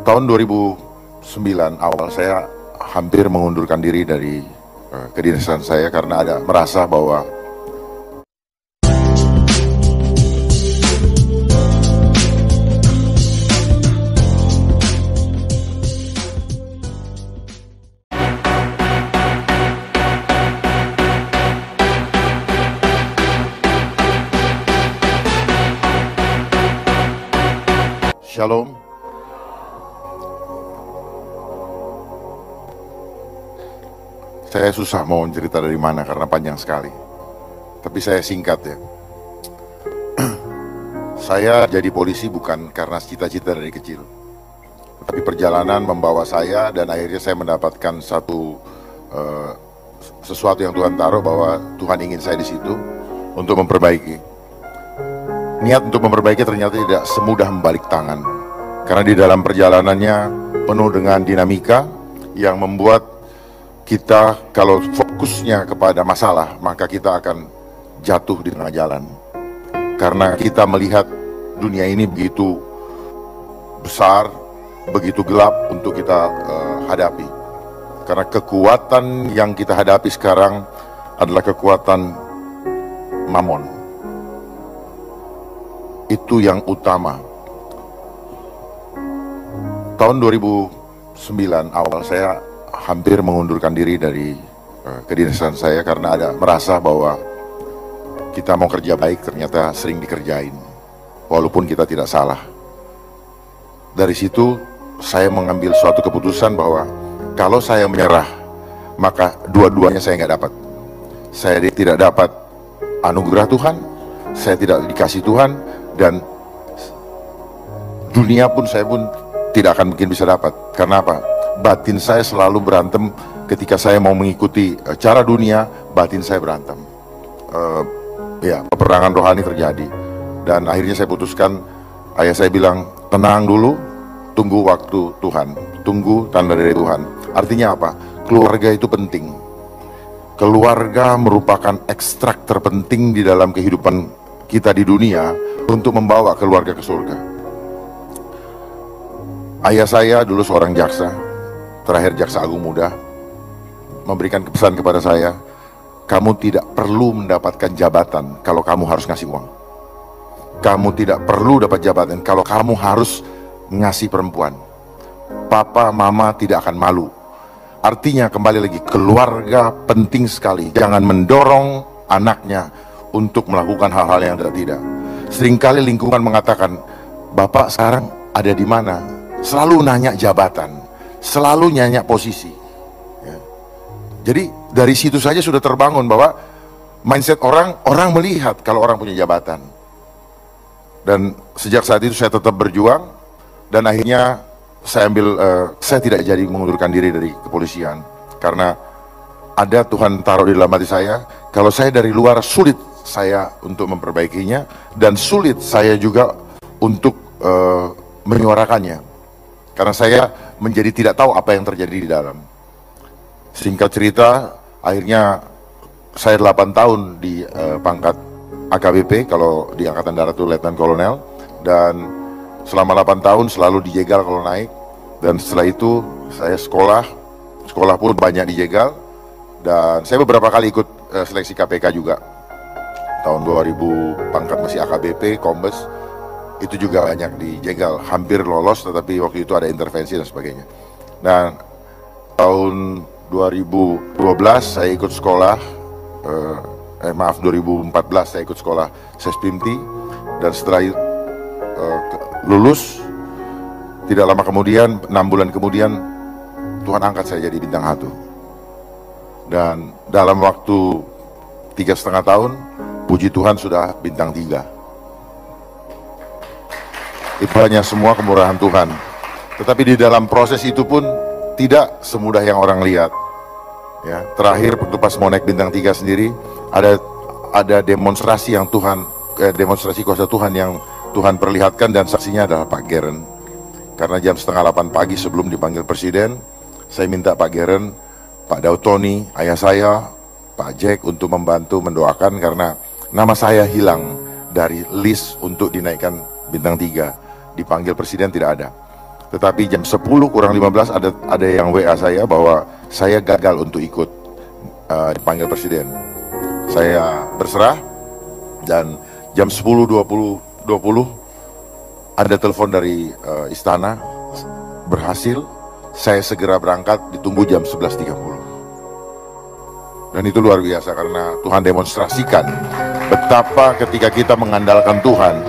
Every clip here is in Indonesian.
Tahun 2009 awal saya hampir mengundurkan diri dari kedinasan saya karena ada merasa bahwa Shalom. Saya susah mau cerita dari mana karena panjang sekali. Tapi saya singkat ya. Saya jadi polisi bukan karena cita-cita dari kecil. Tapi perjalanan membawa saya dan akhirnya saya mendapatkan sesuatu yang Tuhan taruh bahwa Tuhan ingin saya di situ untuk memperbaiki. Niat untuk memperbaiki ternyata tidak semudah membalik tangan. Karena di dalam perjalanannya penuh dengan dinamika yang membuat kita kalau fokusnya kepada masalah, maka kita akan jatuh di tengah jalan. Karena kita melihat dunia ini begitu besar, begitu gelap untuk kita hadapi. Karena kekuatan yang kita hadapi sekarang adalah kekuatan mamon. Itu yang utama. Tahun 2009 awal saya hampir mengundurkan diri dari kedinasan saya karena ada merasa bahwa kita mau kerja baik ternyata sering dikerjain walaupun kita tidak salah. Dari situ saya mengambil suatu keputusan bahwa kalau saya menyerah maka dua-duanya saya nggak dapat. Saya tidak dapat anugerah Tuhan, saya tidak dikasih Tuhan, dan dunia pun saya pun tidak akan mungkin bisa dapat. Karena apa? Batin saya selalu berantem ketika saya mau mengikuti cara dunia, batin saya berantem. Peperangan rohani terjadi. Dan akhirnya saya putuskan, ayah saya bilang, tenang dulu, tunggu waktu Tuhan, tunggu tanda dari Tuhan. Artinya apa? Keluarga itu penting. Keluarga merupakan ekstrak terpenting di dalam kehidupan kita di dunia untuk membawa keluarga ke surga. Ayah saya dulu seorang jaksa, terakhir jaksa agung muda, memberikan pesan kepada saya, kamu tidak perlu mendapatkan jabatan kalau kamu harus ngasih uang. Kamu tidak perlu dapat jabatan kalau kamu harus ngasih perempuan. Papa, mama tidak akan malu. Artinya kembali lagi, keluarga penting sekali. Jangan mendorong anaknya untuk melakukan hal-hal yang tidak. Seringkali lingkungan mengatakan, Bapak sekarang ada di mana? Selalu nanya jabatan, selalu nanya posisi ya. Jadi dari situ saja sudah terbangun bahwa mindset orang melihat kalau orang punya jabatan. Dan sejak saat itu saya tetap berjuang. Dan akhirnya saya tidak jadi mengundurkan diri dari kepolisian. Karena ada Tuhan taruh di dalam hati saya, kalau saya dari luar sulit saya untuk memperbaikinya, dan sulit saya juga untuk menyuarakannya. Karena saya menjadi tidak tahu apa yang terjadi di dalam. Singkat cerita, akhirnya saya 8 tahun di pangkat AKBP, kalau di Angkatan Darat itu Letnan Kolonel, dan selama 8 tahun selalu dijegal kalau naik. Dan setelah itu saya sekolah pun banyak dijegal, dan saya beberapa kali ikut seleksi KPK juga. Tahun 2000 pangkat masih AKBP, Kombes, itu juga banyak dijegal, hampir lolos tetapi waktu itu ada intervensi dan sebagainya. Nah, tahun 2012 saya ikut sekolah, 2014 saya ikut sekolah Sespimti, dan setelah lulus, tidak lama kemudian, 6 bulan kemudian, Tuhan angkat saya jadi bintang 1. Dan dalam waktu 3,5 tahun, puji Tuhan sudah bintang 3. Itu hanya semua kemurahan Tuhan. Tetapi di dalam proses itu pun tidak semudah yang orang lihat. Ya, terakhir waktu pas mau naik bintang 3 sendiri, ada demonstrasi yang demonstrasi kuasa Tuhan yang Tuhan perlihatkan, dan saksinya adalah Pak Geren. Karena jam 7:30 pagi sebelum dipanggil Presiden, saya minta Pak Geren, Pak Dautoni, ayah saya, Pak Jack untuk membantu mendoakan karena nama saya hilang dari list untuk dinaikkan bintang 3. Dipanggil Presiden tidak ada. Tetapi jam 10:15 ada yang WA saya bahwa saya gagal untuk ikut dipanggil presiden. Saya berserah, dan jam 10:20 ada telepon dari istana, berhasil. Saya segera berangkat, ditunggu jam 11:30. Dan itu luar biasa karena Tuhan demonstrasikan betapa ketika kita mengandalkan Tuhan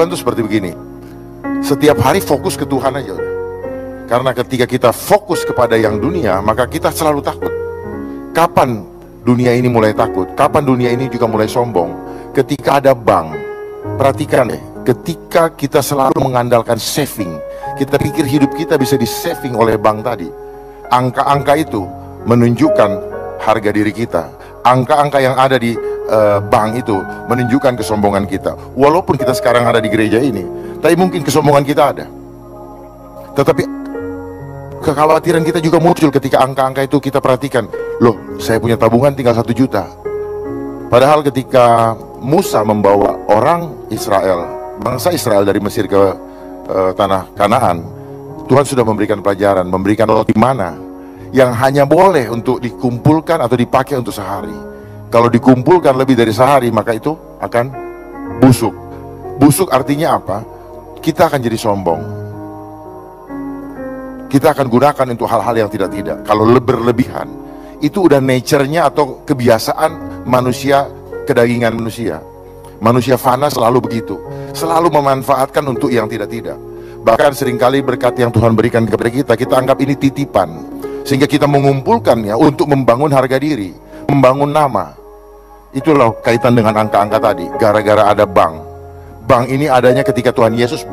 itu seperti begini. Setiap hari fokus ke Tuhan aja udah. Karena ketika kita fokus kepada yang dunia, maka kita selalu takut. Kapan dunia ini mulai takut? Kapan dunia ini juga mulai sombong? Ketika ada bank. Perhatikan deh, ketika kita selalu mengandalkan saving, kita pikir hidup kita bisa di-saving oleh bank tadi. Angka-angka itu menunjukkan harga diri kita. Angka-angka yang ada di bank itu menunjukkan kesombongan kita. Walaupun kita sekarang ada di gereja ini, tapi mungkin kesombongan kita ada. Tetapi kekhawatiran kita juga muncul ketika angka-angka itu kita perhatikan. Loh, saya punya tabungan tinggal 1 juta. Padahal ketika Musa membawa orang Israel, bangsa Israel dari Mesir ke tanah Kanaan, Tuhan sudah memberikan pelajaran, memberikan roti mana yang hanya boleh untuk dikumpulkan atau dipakai untuk sehari. Kalau dikumpulkan lebih dari sehari, maka itu akan busuk. Busuk artinya apa? Kita akan jadi sombong. Kita akan gunakan untuk hal-hal yang tidak-tidak. Kalau berlebihan, itu udah nature-nya atau kebiasaan manusia, kedagingan manusia. Manusia fana selalu begitu, selalu memanfaatkan untuk yang tidak-tidak. Bahkan seringkali berkat yang Tuhan berikan kepada kita anggap ini titipan, sehingga kita mengumpulkannya untuk membangun harga diri, membangun nama. Itulah kaitan dengan angka-angka tadi. Gara-gara ada bank. Bank ini adanya ketika Tuhan Yesus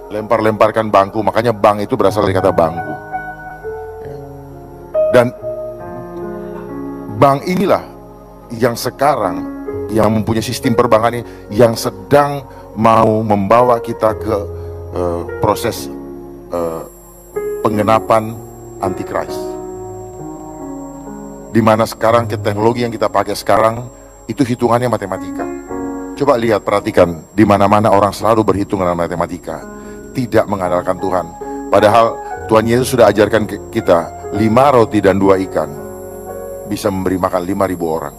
lempar-lemparkan bangku, makanya bank itu berasal dari kata bangku. Dan bank inilah yang sekarang, yang mempunyai sistem perbankan ini, yang sedang mau membawa kita ke proses penggenapan Antikris. Di mana sekarang teknologi yang kita pakai sekarang itu hitungannya matematika. Coba lihat, perhatikan, di mana-mana orang selalu berhitung dengan matematika, tidak mengandalkan Tuhan. Padahal Tuhan Yesus sudah ajarkan kita 5 roti dan 2 ikan bisa memberi makan 5.000 orang.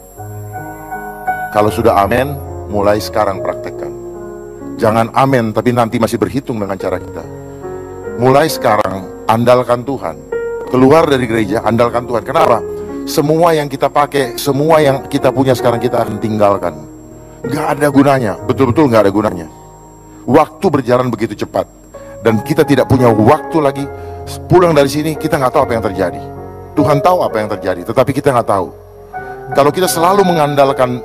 Kalau sudah amin, mulai sekarang praktekkan. Jangan amin tapi nanti masih berhitung dengan cara kita. Mulai sekarang andalkan Tuhan. Keluar dari gereja, andalkan Tuhan. Kenapa? Semua yang kita pakai, semua yang kita punya sekarang kita akan tinggalkan. Gak ada gunanya, betul-betul gak ada gunanya. Waktu berjalan begitu cepat, dan kita tidak punya waktu lagi. Pulang dari sini kita nggak tahu apa yang terjadi. Tuhan tahu apa yang terjadi, tetapi kita nggak tahu. Kalau kita selalu mengandalkan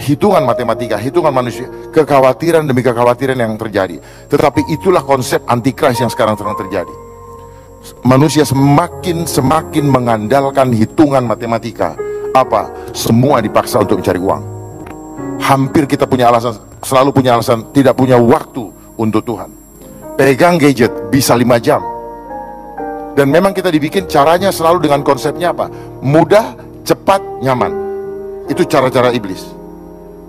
hitungan matematika, hitungan manusia, kekhawatiran demi kekhawatiran yang terjadi. Tetapi itulah konsep Antikris yang sekarang sedang terjadi. Manusia semakin mengandalkan hitungan matematika. Apa? Semua dipaksa untuk mencari uang. Hampir kita punya alasan, selalu punya alasan tidak punya waktu untuk Tuhan. Pegang gadget bisa 5 jam. Dan memang kita dibikin caranya selalu dengan konsepnya apa? Mudah, cepat, nyaman. Itu cara-cara iblis.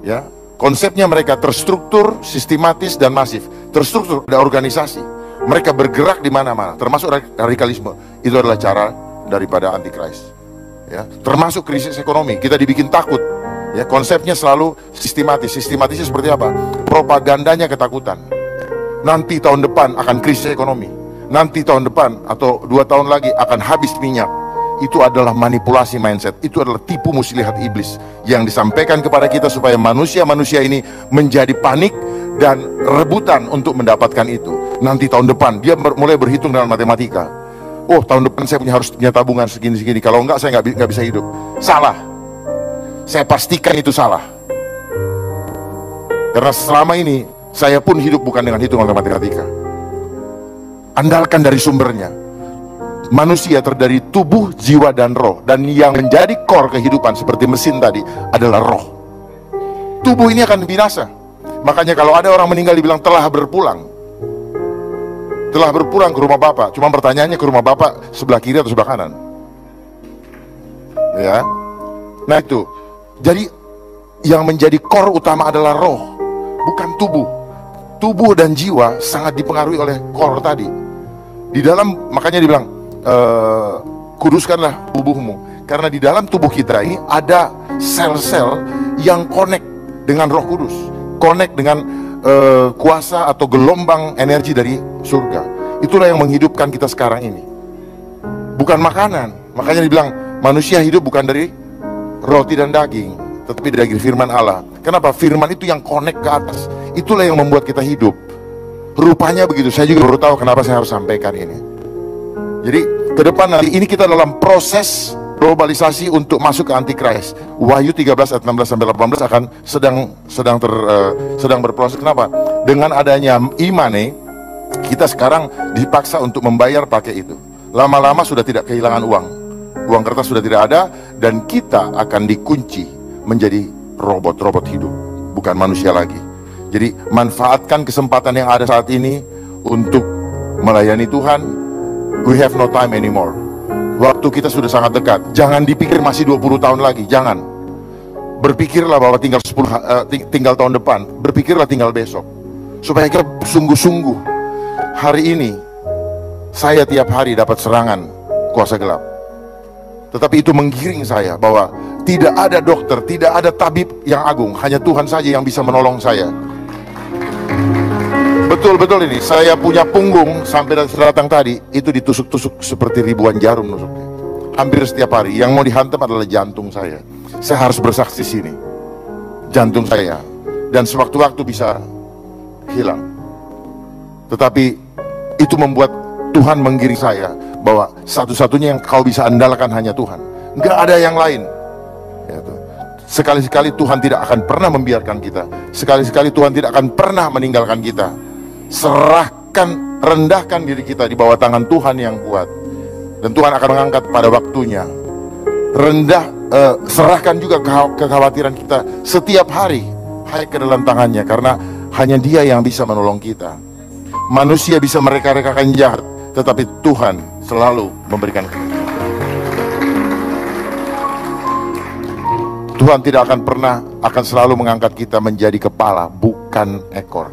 Ya, konsepnya mereka terstruktur, sistematis dan masif. Terstruktur, ada organisasi. Mereka bergerak di mana-mana, termasuk radikalisme. Itu adalah cara daripada Antikris. Ya, termasuk krisis ekonomi. Kita dibikin takut. Ya, konsepnya selalu sistematis. Sistematisnya seperti apa? Propagandanya ketakutan. Nanti tahun depan akan krisis ekonomi. Nanti tahun depan atau 2 tahun lagi akan habis minyak. Itu adalah manipulasi mindset. Itu adalah tipu muslihat iblis yang disampaikan kepada kita supaya manusia-manusia ini menjadi panik dan rebutan untuk mendapatkan itu. Nanti tahun depan dia mulai berhitung dengan matematika. Oh, tahun depan saya harus punya tabungan segini-segini. Kalau enggak saya nggak bisa hidup. Salah. Saya pastikan itu salah. Karena selama ini saya pun hidup bukan dengan hitungan matematika. Andalkan dari sumbernya. Manusia terdiri tubuh, jiwa, dan roh. Dan yang menjadi core kehidupan seperti mesin tadi adalah roh. Tubuh ini akan binasa. Makanya kalau ada orang meninggal dibilang telah berpulang. Telah berpulang ke rumah Bapak. Cuma pertanyaannya ke rumah Bapak sebelah kiri atau sebelah kanan. Ya. Nah itu. Jadi yang menjadi core utama adalah roh, bukan tubuh. tubuh dan jiwa sangat dipengaruhi oleh core tadi. Di dalam, makanya dibilang kuduskanlah tubuhmu, karena di dalam tubuh kita ini ada sel-sel yang connect dengan Roh Kudus, connect dengan kuasa atau gelombang energi dari surga. Itulah yang menghidupkan kita sekarang ini, bukan makanan. Makanya dibilang manusia hidup bukan dari roti dan daging, tetapi dari firman Allah. Kenapa? Firman itu yang connect ke atas. Itulah yang membuat kita hidup. Rupanya begitu. Saya juga baru tahu kenapa saya harus sampaikan ini. Jadi ke depan nanti ini kita dalam proses globalisasi untuk masuk ke Antichrist. Wahyu 13 ayat 16 sampai 18 akan sedang berproses. Kenapa? Dengan adanya imane, kita sekarang dipaksa untuk membayar pakai itu. Lama-lama sudah tidak kehilangan uang. Uang kertas sudah tidak ada, dan kita akan dikunci menjadi robot-robot hidup, bukan manusia lagi. Jadi manfaatkan kesempatan yang ada saat ini untuk melayani Tuhan. We have no time anymore. Waktu kita sudah sangat dekat. Jangan dipikir masih 20 tahun lagi, jangan. Berpikirlah bahwa tinggal tahun depan. Berpikirlah tinggal besok. Supaya kita sungguh-sungguh. Hari ini saya tiap hari dapat serangan kuasa gelap. Tetapi itu menggiring saya bahwa tidak ada dokter, tidak ada tabib yang agung, hanya Tuhan saja yang bisa menolong saya. Betul-betul ini, saya punya punggung sampai datang tadi, itu ditusuk-tusuk seperti ribuan jarum nusuknya. Hampir setiap hari, yang mau dihantam adalah jantung saya. Saya harus bersaksi sini, jantung saya. Dan sewaktu-waktu bisa hilang. Tetapi itu membuat Tuhan menggiring saya bahwa satu-satunya yang kau bisa andalkan hanya Tuhan, nggak ada yang lain. Sekali-sekali Tuhan tidak akan pernah membiarkan kita. Sekali-sekali Tuhan tidak akan pernah meninggalkan kita. Serahkan, rendahkan diri kita di bawah tangan Tuhan yang kuat, dan Tuhan akan mengangkat pada waktunya. Serahkan juga kekhawatiran kita setiap hari ke dalam tangannya, karena hanya Dia yang bisa menolong kita. Manusia bisa mereka-rekakan jahat, tetapi Tuhan selalu memberikan. Tuhan tidak akan selalu mengangkat kita menjadi kepala, bukan ekor.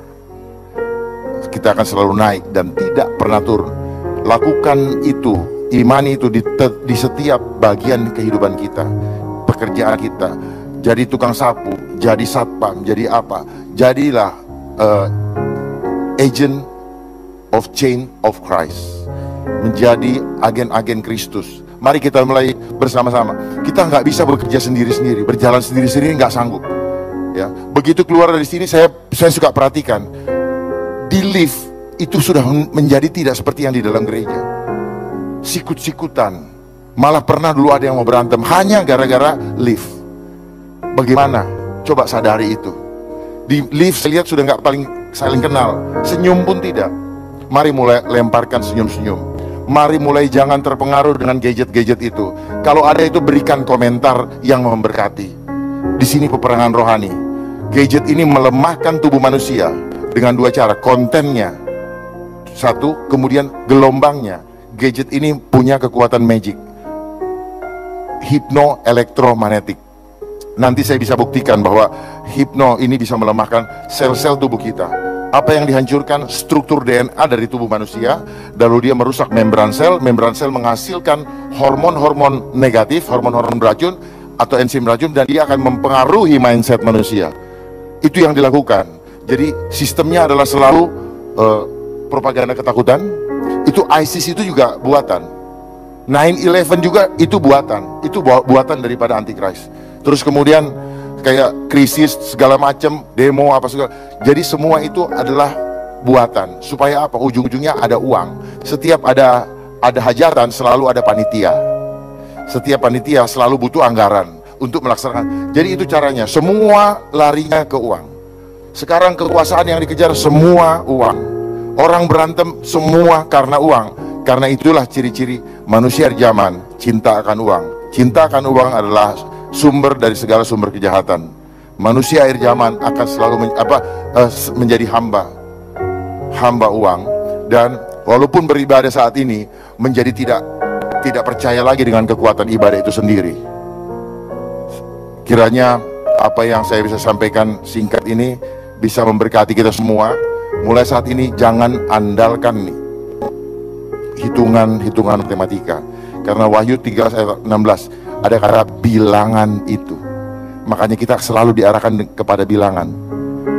Kita akan selalu naik dan tidak pernah turun. Lakukan itu, imani itu di setiap bagian kehidupan kita, pekerjaan kita. Jadi tukang sapu, jadi satpam, jadi apa? Jadilah agent of change of Christ, menjadi agen-agen Kristus. Mari kita mulai bersama-sama. Kita nggak bisa bekerja sendiri-sendiri, berjalan sendiri-sendiri nggak sanggup. Ya, begitu keluar dari sini saya suka perhatikan di lift itu sudah menjadi tidak seperti yang di dalam gereja. Sikut-sikutan, malah pernah dulu ada yang mau berantem hanya gara-gara lift. Bagaimana? Coba sadari itu. Di lift saya lihat sudah nggak saling kenal, senyum pun tidak. Mari mulai lemparkan senyum-senyum. Mari mulai jangan terpengaruh dengan gadget-gadget itu. Kalau ada itu berikan komentar yang memberkati. Di sini peperangan rohani. Gadget ini melemahkan tubuh manusia dengan dua cara, kontennya. Satu, kemudian gelombangnya. Gadget ini punya kekuatan magic, hipno elektromagnetik. Nanti saya bisa buktikan bahwa hipno ini bisa melemahkan sel-sel tubuh kita. Apa yang dihancurkan? Struktur DNA dari tubuh manusia. Lalu dia merusak membran sel menghasilkan hormon-hormon negatif, hormon-hormon beracun atau enzim racun, dan dia akan mempengaruhi mindset manusia. Itu yang dilakukan. Jadi sistemnya adalah selalu propaganda ketakutan. Itu ISIS itu juga buatan. 9/11 juga itu buatan. Itu buatan daripada Antichrist. Terus kemudian kayak krisis segala macam, demo apa segala. Jadi semua itu adalah buatan. Supaya apa? Ujung-ujungnya ada uang. Setiap ada hajatan selalu ada panitia. Setiap panitia selalu butuh anggaran untuk melaksanakan. Jadi itu caranya. Semua larinya ke uang. Sekarang kekuasaan yang dikejar semua uang. Orang berantem semua karena uang. Karena itulah ciri-ciri manusia zaman, cinta akan uang. Cinta akan uang adalah sumber dari segala sumber kejahatan. Manusia akhir zaman akan selalu menjadi hamba uang, dan walaupun beribadah saat ini menjadi tidak percaya lagi dengan kekuatan ibadah itu sendiri. Kiranya apa yang saya bisa sampaikan singkat ini bisa memberkati kita semua, Mulai saat ini jangan andalkan nih hitungan matematika. Karena Wahyu 13 ayat 16 ada kata bilangan itu. Makanya kita selalu diarahkan kepada bilangan.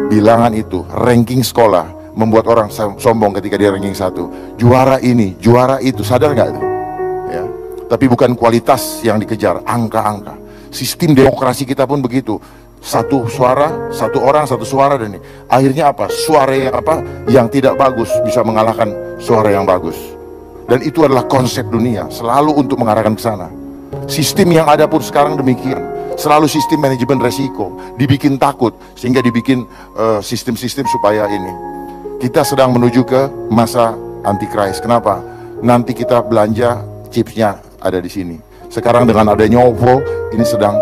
Bilangan itu, ranking sekolah membuat orang sombong ketika dia ranking 1. Juara ini, juara itu, sadar nggak? Ya. Tapi bukan kualitas yang dikejar, angka-angka. Sistem demokrasi kita pun begitu. Satu suara, satu orang, satu suara, dan ini akhirnya apa? Suara yang tidak bagus bisa mengalahkan suara yang bagus. Dan itu adalah konsep dunia, selalu untuk mengarahkan ke sana. Sistem yang ada pun sekarang demikian, selalu sistem manajemen resiko, dibikin takut, sehingga dibikin sistem-sistem supaya ini. Kita sedang menuju ke masa antikris. Kenapa? Nanti kita belanja chipsnya ada di sini. Sekarang dengan adanya OVO, ini sedang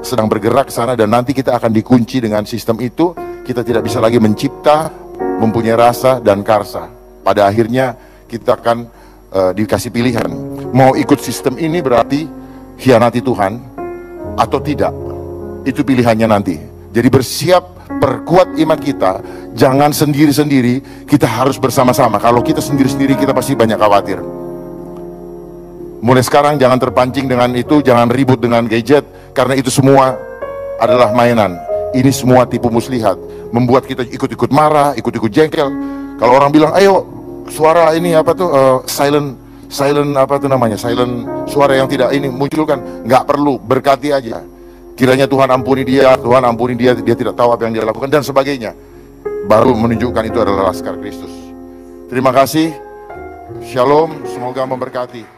sedang bergerak ke sana, dan nanti kita akan dikunci dengan sistem itu. Kita tidak bisa lagi mencipta, mempunyai rasa dan karsa. Pada akhirnya kita akan dikasih pilihan, mau ikut sistem ini berarti hianati Tuhan atau tidak. Itu pilihannya nanti. Jadi bersiap, perkuat iman kita. Jangan sendiri-sendiri, kita harus bersama-sama. Kalau kita sendiri-sendiri, kita pasti banyak khawatir. Mulai sekarang jangan terpancing dengan itu, jangan ribut dengan gadget, karena itu semua adalah mainan. Ini semua tipu muslihat, membuat kita ikut-ikut marah, ikut-ikut jengkel. Kalau orang bilang, ayo suara ini silent suara yang tidak ini munculkan, nggak perlu, berkati aja. Kiranya Tuhan ampuni dia, dia tidak tahu apa yang dia lakukan, dan sebagainya. Baru menunjukkan itu adalah laskar Kristus. Terima kasih. Shalom, semoga memberkati.